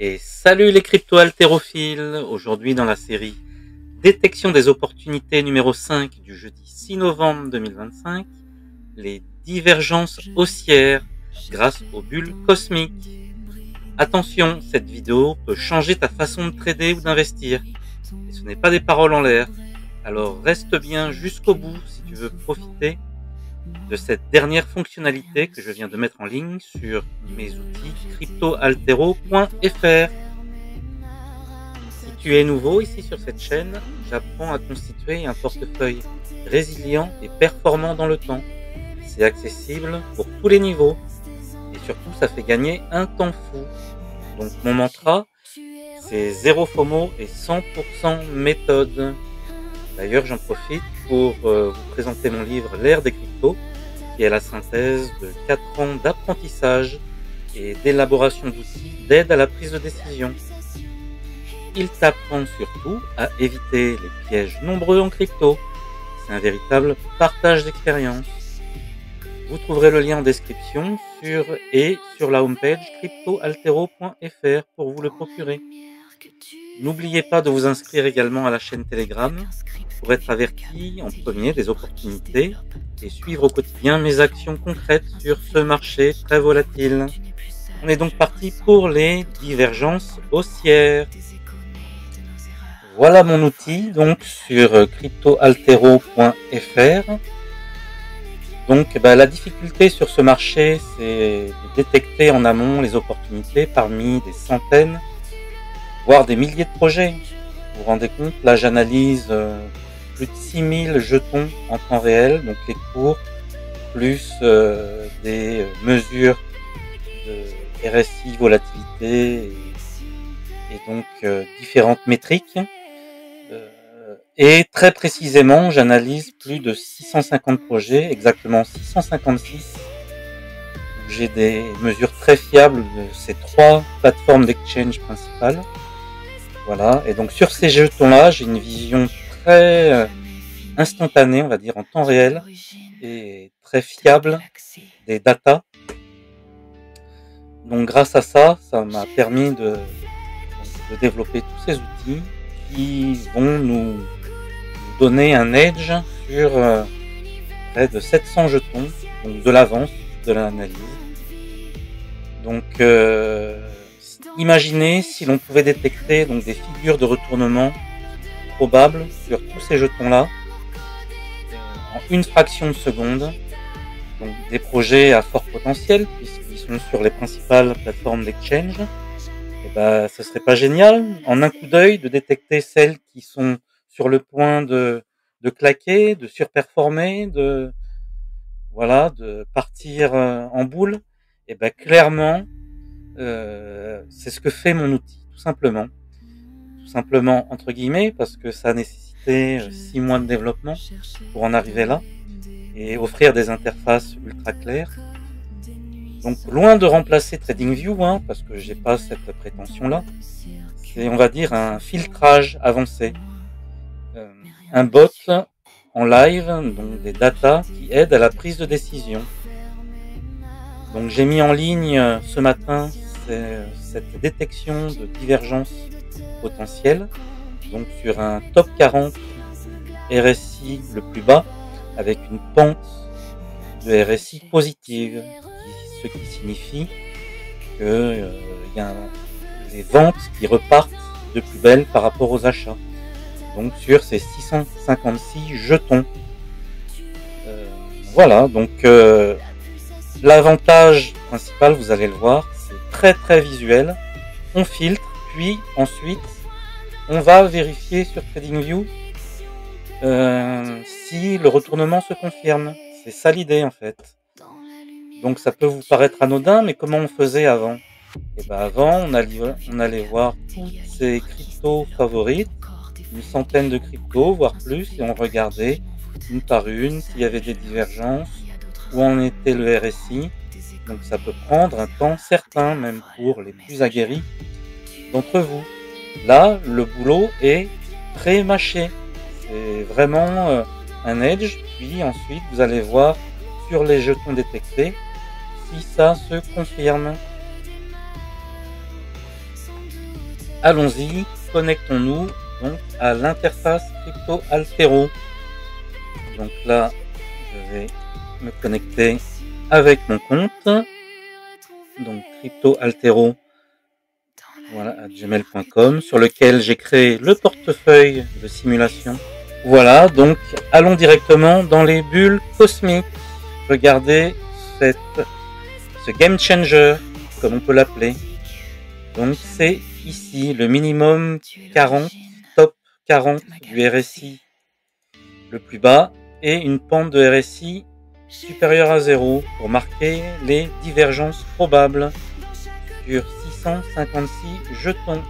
Et salut les crypto-haltérophiles. Aujourd'hui dans la série Détection des opportunités numéro 5 du jeudi 6 novembre 2025, les divergences haussières grâce aux bulles cosmiques. Attention, cette vidéo peut changer ta façon de trader ou d'investir. Et ce n'est pas des paroles en l'air. Alors reste bien jusqu'au bout si tu veux profiter de cette dernière fonctionnalité que je viens de mettre en ligne sur mes outils cryptoaltero.fr. Si tu es nouveau ici sur cette chaîne, j'apprends à constituer un portefeuille résilient et performant dans le temps. C'est accessible pour tous les niveaux et surtout ça fait gagner un temps fou. Donc mon mantra, c'est 0 FOMO et 100% méthode. D'ailleurs j'en profite pour vous présenter mon livre L'ère des cryptos, qui est la synthèse de 4 ans d'apprentissage et d'élaboration d'outils d'aide à la prise de décision. Il t'apprend surtout à éviter les pièges nombreux en crypto. C'est un véritable partage d'expérience. Vous trouverez le lien en description sur la homepage cryptoaltero.fr pour vous le procurer. N'oubliez pas de vous inscrire également à la chaîne Telegram pour être averti en premier des opportunités et suivre au quotidien mes actions concrètes sur ce marché très volatile. On est donc parti pour les divergences haussières. Voilà mon outil donc sur cryptoaltero.fr. Donc la difficulté sur ce marché, c'est de détecter en amont les opportunités parmi des centaines, voire des milliers de projets. Vous vous rendez compte, là j'analyse plus de 6000 jetons en temps réel, donc les cours, plus des mesures de RSI, volatilité et donc différentes métriques. Et très précisément, j'analyse plus de 650 projets, exactement 656. J'ai des mesures très fiables de ces 3 plateformes d'exchange principales. Voilà, et donc sur ces jetons-là, j'ai une vision très instantanée, on va dire en temps réel, et très fiable des datas. Donc grâce à ça, ça m'a permis de développer tous ces outils qui vont nous donner un edge sur près de 700 jetons, donc de l'avance de l'analyse. Donc imaginez si l'on pouvait détecter donc des figures de retournement probables sur tous ces jetons-là en une fraction de seconde. Donc des projets à fort potentiel puisqu'ils sont sur les principales plateformes d'exchange. Et ce serait pas génial en un coup d'œil de détecter celles qui sont sur le point de claquer, de surperformer, de partir en boule. Et clairement, c'est ce que fait mon outil, tout simplement entre guillemets, parce que ça a nécessité 6 mois de développement pour en arriver là et offrir des interfaces ultra claires. Donc loin de remplacer TradingView, parce que j'ai pas cette prétention-là, c'est on va dire un filtrage avancé, un bot en live, donc des datas qui aident à la prise de décision. Donc j'ai mis en ligne ce matin cette détection de divergence potentielle, donc sur un top 40 RSI le plus bas, avec une pente de RSI positive, ce qui signifie que y a les ventes qui repartent de plus belle par rapport aux achats. Donc sur ces 656 jetons. Voilà, donc l'avantage principal, vous allez le voir, c'est très très visuel. On filtre, puis ensuite on va vérifier sur TradingView si le retournement se confirme. C'est ça l'idée en fait. Donc ça peut vous paraître anodin, mais comment on faisait avant? Avant, on allait voir toutes ces cryptos favorites, une centaine de cryptos, voire plus, et on regardait une par une s'il y avait des divergences, où en était le RSI. Donc ça peut prendre un temps certain, même pour les plus aguerris d'entre vous. Là, le boulot est pré-mâché. C'est vraiment un edge, puis ensuite vous allez voir sur les jetons détectés si ça se confirme. allons-y, connectons-nous donc à l'interface Crypto Altero. Donc là, je vais me connecter avec mon compte. Donc Crypto Altero, voilà, à gmail.com, sur lequel j'ai créé le portefeuille de simulation. Voilà, donc allons directement dans les bulles cosmiques. Regardez ce game changer, comme on peut l'appeler. Donc c'est ici le minimum 40, top 40 du RSI le plus bas et une pente de RSI supérieure à 0 pour marquer les divergences probables sur 656 jetons.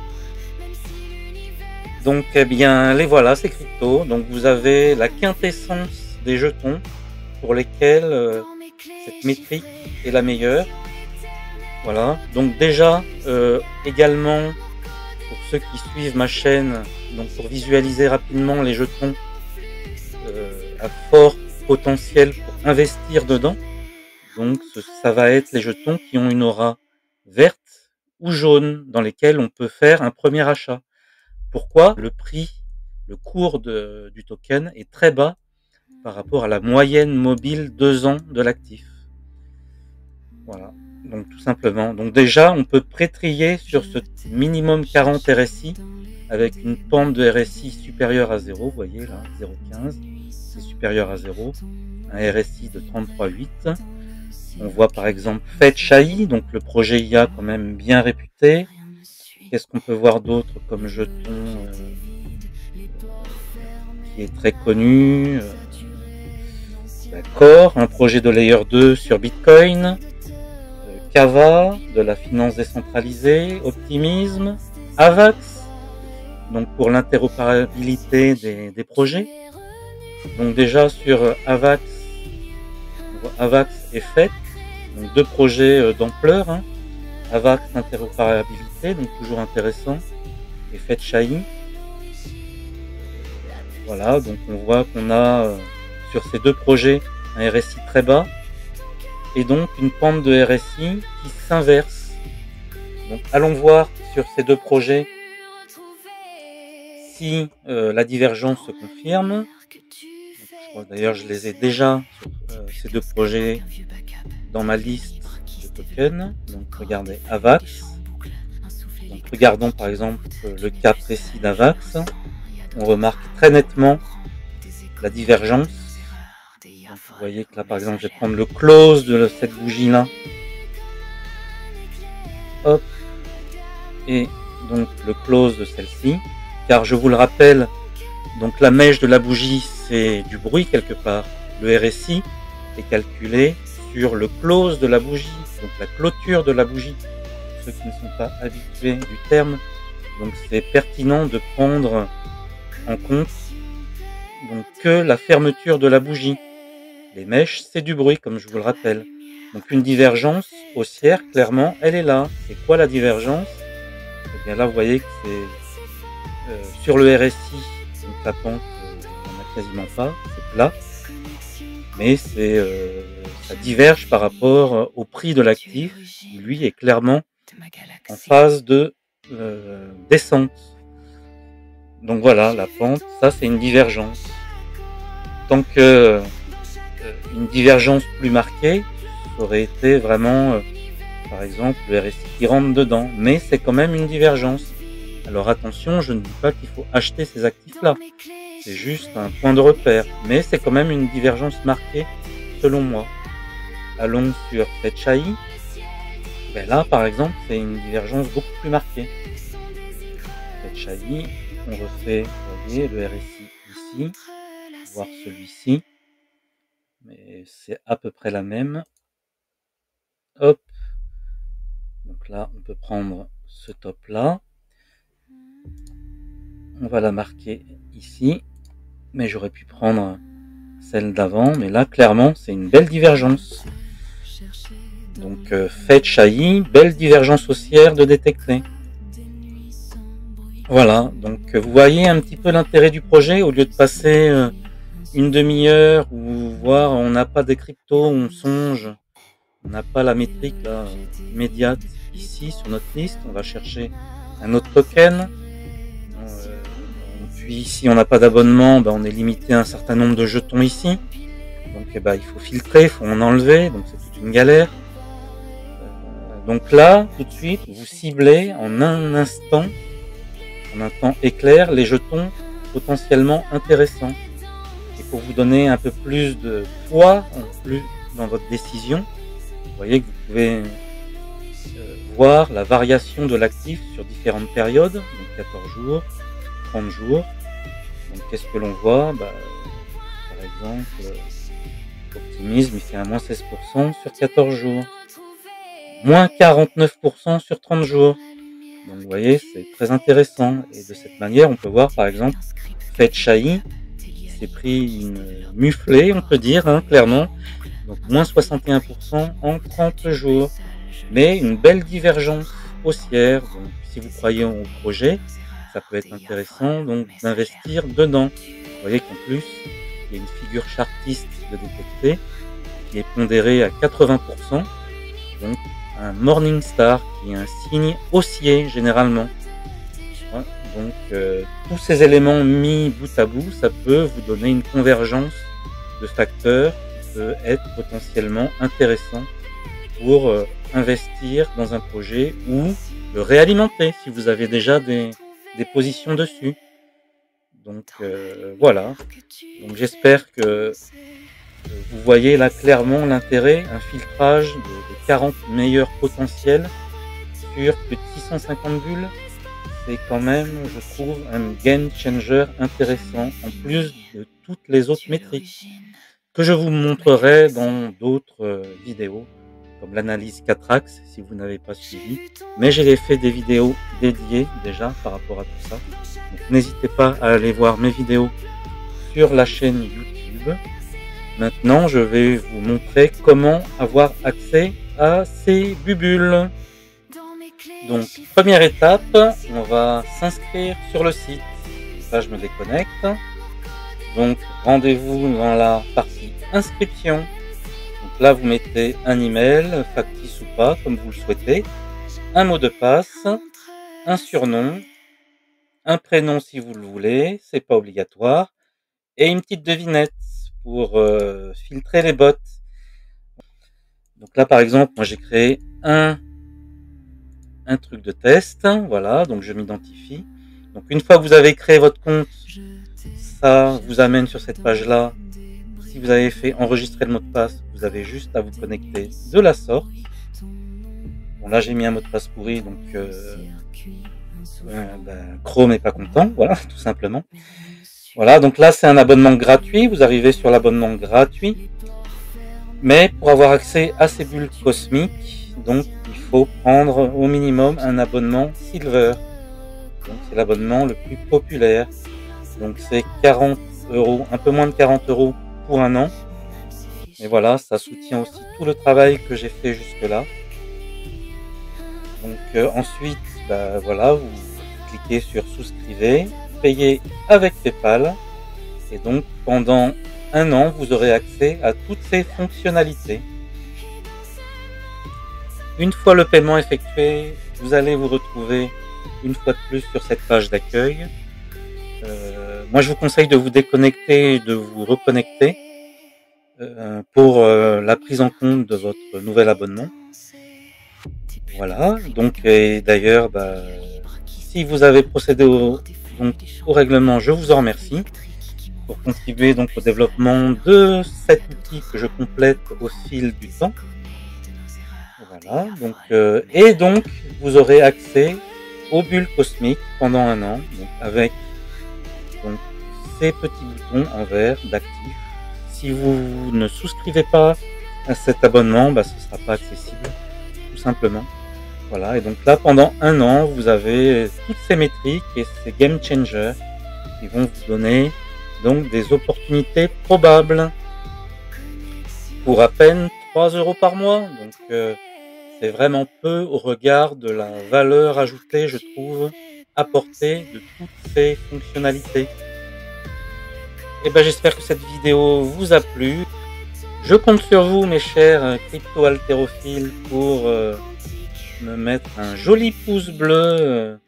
Donc eh bien les voilà, ces cryptos. Donc vous avez la quintessence des jetons pour lesquels cette métrique est la meilleure. Voilà, donc déjà également pour ceux qui suivent ma chaîne, donc pour visualiser rapidement les jetons à fort potentiel pour investir dedans, donc ça va être les jetons qui ont une aura verte ou jaune dans lesquels on peut faire un premier achat. Pourquoi? Le cours du token est très bas par rapport à la moyenne mobile 2 ans de l'actif. Voilà, donc tout simplement. Donc déjà, on peut pré-trier sur ce minimum 40 RSI avec une pente de RSI supérieure à 0. Vous voyez là, 0,15, c'est supérieur à 0. Un RSI de 33,8. On voit par exemple Fetch.ai, donc le projet IA quand même bien réputé. Qu'est-ce qu'on peut voir d'autre comme jeton qui est très connu? D'accord, un projet de Layer 2 sur Bitcoin. Kava, de la finance décentralisée, Optimism, Avax, donc pour l'interopérabilité des projets. Donc déjà sur Avax et FET, donc 2 projets d'ampleur. Hein. Avax interopérabilité, donc toujours intéressant, et Fetch.ai. Voilà, donc on voit qu'on a sur ces 2 projets un RSI très bas. Et donc une pente de RSI qui s'inverse. Donc allons voir sur ces 2 projets si la divergence se confirme. D'ailleurs je les ai déjà sur ces 2 projets dans ma liste de tokens. Donc regardez Avax. Donc regardons par exemple le cas précis d'Avax. On remarque très nettement la divergence. Donc, vous voyez que là par exemple je vais prendre le close de cette bougie là, hop, et donc le close de celle-ci, car je vous le rappelle, donc la mèche de la bougie c'est du bruit quelque part. Le RSI est calculé sur le close de la bougie, donc la clôture de la bougie. Pour ceux qui ne sont pas habitués du terme, donc c'est pertinent de prendre en compte donc que la fermeture de la bougie. Les mèches, c'est du bruit, comme je vous le rappelle. Donc une divergence haussière, clairement, elle est là. C'est quoi la divergence? Et bien là, vous voyez que c'est sur le RSI, donc la pente, il n'y en a quasiment pas, c'est plat. Mais ça diverge par rapport au prix de l'actif, qui lui est clairement en phase de descente. Donc voilà, la pente, ça c'est une divergence. Tant que une divergence plus marquée aurait été vraiment, par exemple, le RSI qui rentre dedans. Mais c'est quand même une divergence. Alors attention, je ne dis pas qu'il faut acheter ces actifs-là. C'est juste un point de repère. Mais c'est quand même une divergence marquée, selon moi. Allons sur Fetch.ai. Ben là, par exemple, c'est une divergence beaucoup plus marquée. Fetch.ai, on refait, vous voyez, le RSI ici, voire celui-ci. Mais c'est à peu près la même. Hop. Donc là, on peut prendre ce top là. On va la marquer ici. Mais j'aurais pu prendre celle d'avant. Mais là, clairement, c'est une belle divergence. Donc, Fetch.ai, belle divergence haussière de détecter. Voilà. Donc, vous voyez un petit peu l'intérêt du projet. Au lieu de passer une demi-heure ou voir on n'a pas des cryptos, on songe, on n'a pas la métrique là, immédiate ici sur notre liste, on va chercher un autre token. Puis ici on n'a pas d'abonnement, on est limité à un certain nombre de jetons ici. Donc il faut filtrer, il faut en enlever, donc c'est toute une galère. Donc là, tout de suite, vous ciblez en un instant, en un temps éclair, les jetons potentiellement intéressants. Et pour vous donner un peu plus de poids dans votre décision, vous voyez que vous pouvez voir la variation de l'actif sur différentes périodes, donc 14 jours, 30 jours. Donc qu'est-ce que l'on voit? Par exemple, Optimisme, il fait un moins 16% sur 14 jours. Moins 49% sur 30 jours. Donc vous voyez, c'est très intéressant. Et de cette manière, on peut voir par exemple Fed Shai s'est pris une muflée, on peut dire, clairement. Donc moins 61% en 30 jours. Mais une belle divergence haussière. Donc si vous croyez au projet, ça peut être intéressant donc d'investir dedans. Vous voyez qu'en plus, il y a une figure chartiste de détecter qui est pondérée à 80%. Donc un Morningstar qui est un signe haussier généralement. Donc tous ces éléments mis bout à bout, ça peut vous donner une convergence de facteurs qui peut être potentiellement intéressant pour investir dans un projet ou le réalimenter si vous avez déjà des positions dessus. Donc voilà. Donc j'espère que vous voyez là clairement l'intérêt, un filtrage de 40 meilleurs potentiels sur plus de 650 bulles. C'est quand même, je trouve, un game changer intéressant, en plus de toutes les autres métriques que je vous montrerai dans d'autres vidéos, comme l'analyse 4 axes, si vous n'avez pas suivi. Mais j'ai fait des vidéos dédiées déjà par rapport à tout ça. Donc n'hésitez pas à aller voir mes vidéos sur la chaîne YouTube. Maintenant, je vais vous montrer comment avoir accès à ces bubules. Donc, première étape, on va s'inscrire sur le site. Là, je me déconnecte. Donc, rendez-vous dans la partie inscription. Donc là, vous mettez un email, factice ou pas, comme vous le souhaitez, un mot de passe, un surnom, un prénom si vous le voulez, c'est pas obligatoire, et une petite devinette pour filtrer les bots. Donc là, par exemple, moi j'ai créé un truc de test, voilà, donc je m'identifie. Donc une fois que vous avez créé votre compte, ça vous amène sur cette page-là. Si vous avez fait enregistrer le mot de passe, vous avez juste à vous connecter de la sorte. Bon là j'ai mis un mot de passe pourri, donc Chrome n'est pas content, voilà, tout simplement. Voilà, donc là c'est un abonnement gratuit, vous arrivez sur l'abonnement gratuit. Mais pour avoir accès à ces bulles cosmiques, donc il faut prendre au minimum un abonnement Silver. Donc c'est l'abonnement le plus populaire. Donc c'est 40 €, un peu moins de 40 € pour un an. Et voilà, ça soutient aussi tout le travail que j'ai fait jusque-là. Donc ensuite, voilà, vous cliquez sur souscrivez, payez avec PayPal. Et donc pendant un an, vous aurez accès à toutes ces fonctionnalités. Une fois le paiement effectué, vous allez vous retrouver une fois de plus sur cette page d'accueil. Moi, je vous conseille de vous déconnecter et de vous reconnecter pour la prise en compte de votre nouvel abonnement. Voilà. Donc, et d'ailleurs, si vous avez procédé au règlement, je vous en remercie pour contribuer donc au développement de cet outil que je complète au fil du temps. Voilà, donc et donc vous aurez accès aux bulles cosmiques pendant un an, donc avec donc ces petits boutons en vert d'actif. Si vous ne souscrivez pas à cet abonnement, ce ne sera pas accessible, tout simplement. Voilà, et donc là pendant un an, vous avez toutes ces métriques et ces game changers qui vont vous donner donc des opportunités probables pour à peine 3 € par mois. Donc c'est vraiment peu au regard de la valeur ajoutée, je trouve, apportée de toutes ces fonctionnalités. Et j'espère que cette vidéo vous a plu. Je compte sur vous, mes chers crypto-haltérophiles, pour me mettre un joli pouce bleu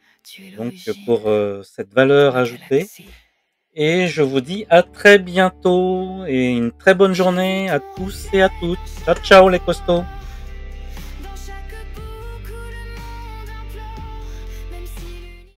donc pour cette valeur ajoutée. Et je vous dis à très bientôt et une très bonne journée à tous et à toutes. Ciao ciao les costauds.